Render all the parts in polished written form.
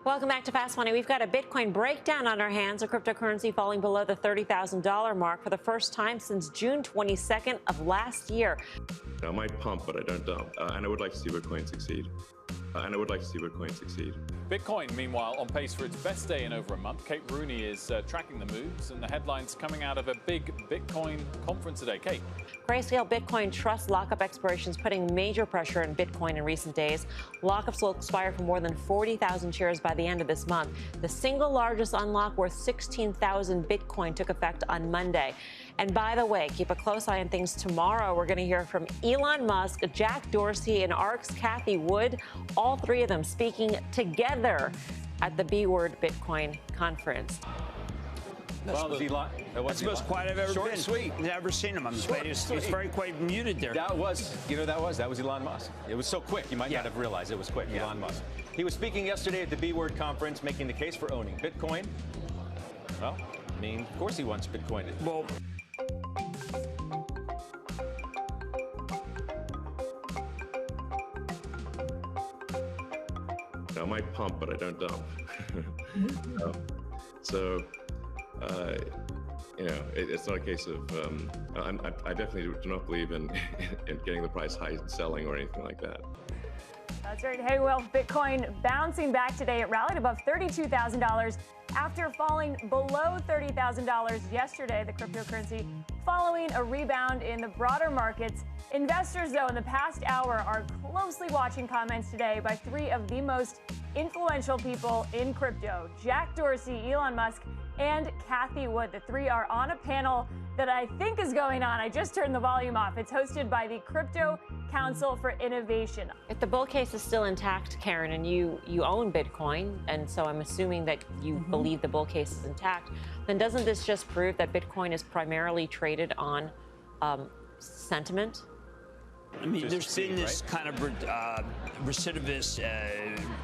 Welcome back to Fast Money. We've got a Bitcoin breakdown on our hands, a cryptocurrency falling below the $30,000 mark for the first time since June 22nd of last year. I might pump, but I don't dump. And I would like to see Bitcoin succeed. Bitcoin, meanwhile, on pace for its best day in over a month. Kate Rooney is tracking the moves and the headlines coming out of a big Bitcoin conference today. Kate. Grayscale Bitcoin Trust lockup expirations putting major pressure on Bitcoin in recent days. Lockups will expire for more than 40,000 shares by the end of this month. The single largest unlock worth 16,000 Bitcoin took effect on Monday. And by the way, keep a close eye on things tomorrow. We're going to hear from Elon Musk, Jack Dorsey, and ARK's Cathie Wood, all three of them speaking together at the B Word Bitcoin conference. Well, that's the most quiet I've ever been. Sweet. Never seen him on the stage. He was very quite muted there. That was Elon Musk. It was so quick, you might not have realized it was quick. Yeah. Elon Musk. He was speaking yesterday at the B Word conference, making the case for owning Bitcoin. Well, I mean, of course he wants Bitcoin. Well, I might pump, but I don't dump. It's not a case of, I definitely do not believe in getting the price high and selling or anything like that. That's right. Hey, well, Bitcoin bouncing back today. It rallied above $32,000 after falling below $30,000 yesterday, the cryptocurrency, following a rebound in the broader markets. Investors, though, in the past hour are closely watching comments today by three of the most influential people in crypto, Jack Dorsey, Elon Musk, and Cathie Wood. The three are on a panel that I think is going on. I just turned the volume off. It's hosted by the Crypto Council for Innovation. If the bull case is still intact, Karen, and you own Bitcoin, and so I'm assuming that you believe the bull case is intact, then doesn't this just prove that Bitcoin is primarily traded on sentiment? I mean, there's been this kind of recidivist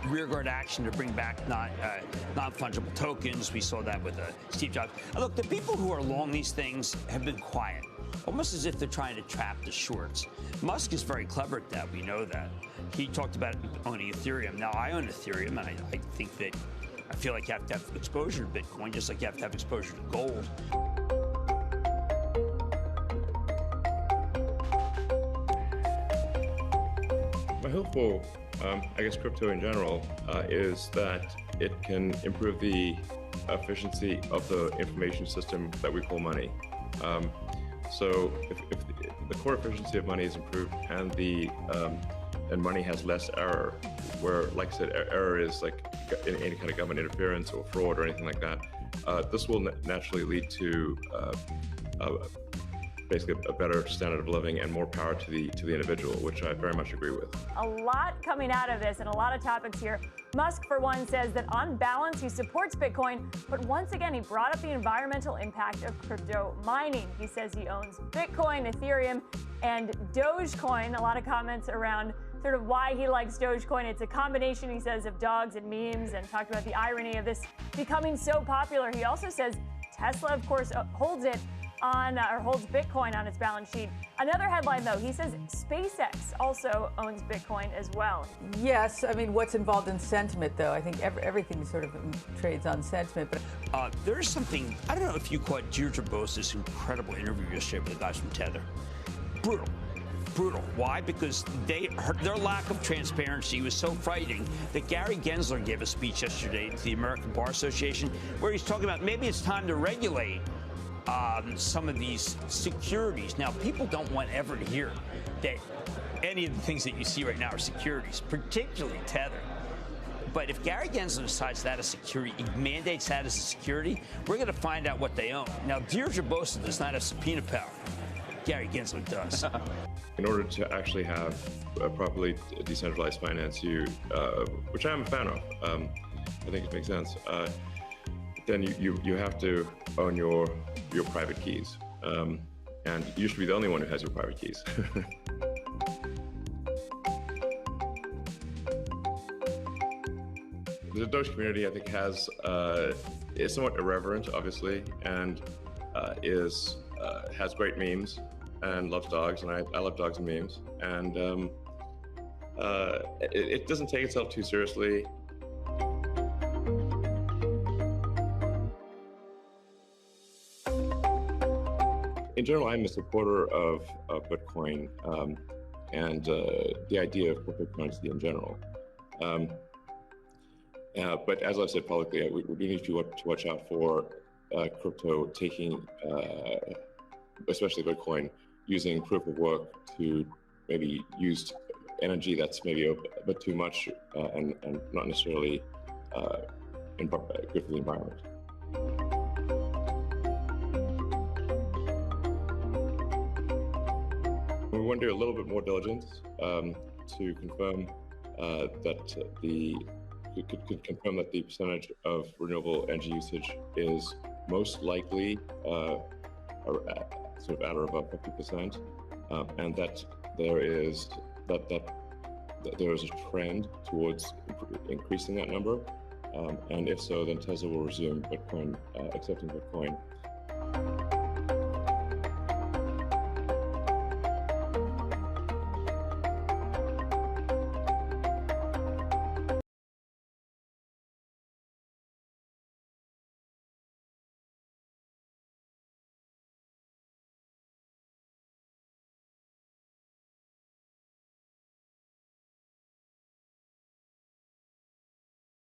rearguard action to bring back non-fungible tokens. We saw that with Steve Jobs. Look, the people who are long these things have been quiet, almost as if they're trying to trap the shorts. Musk is very clever at that. We know that. He talked about owning Ethereum. Now, I own Ethereum, and I think that I feel like you have to have exposure to Bitcoin, just like you have to have exposure to gold. My hope for, crypto in general is that it can improve the efficiency of the information system that we call money. So if the core efficiency of money is improved and and money has less error, where, like I said, error is like any kind of government interference or fraud or anything like that, this will naturally lead to basically a better standard of living and more power to the individual, which I very much agree with. A lot coming out of this and a lot of topics here. Musk, for one, says that on balance, he supports Bitcoin, but once again, he brought up the environmental impact of crypto mining. He says he owns Bitcoin, Ethereum, and Dogecoin. A lot of comments around sort of why he likes Dogecoin. It's a combination, he says, of dogs and memes, and talked about the irony of this becoming so popular. He also says Tesla, of course, holds Bitcoin on its balance sheet. Another headline, though, he says SpaceX also owns Bitcoin as well. Yes, I mean, what's involved in sentiment, though? I think everything sort of trades on sentiment. But there's something, I don't know if you caught Deirdre Bosa's incredible interview yesterday with the guys from Tether. Brutal. Why? Because their lack of transparency was so frightening that Gary Gensler gave a speech yesterday to the American Bar Association where he's talking about maybe it's time to regulate some of these securities. Now, people don't want ever to hear that any of the things that you see right now are securities, particularly Tether. But if Gary Gensler decides that a security, he mandates that as a security, we're going to find out what they own. Now, Deirdre Bosa does not have subpoena power. Gary Gensler does. In order to actually have a properly decentralized finance, which I'm a fan of, I think it makes sense, then you have to own your private keys. And you should be the only one who has your private keys. The Doge community, I think, is somewhat irreverent, obviously, and has great memes and loves dogs, and I love dogs and memes. And it doesn't take itself too seriously. in general, I'm a supporter of Bitcoin and the idea of cryptocurrency in general. But as I've said publicly, we do need to watch out for crypto taking, especially Bitcoin, using proof of work to maybe use energy that's maybe a bit too much and not necessarily good for the environment. We want to do a little bit more diligence to confirm confirm that the percentage of renewable energy usage is most likely sort of at or above 50%, and that there is a trend towards increasing that number. And if so, then Tesla will resume Bitcoin, accepting Bitcoin.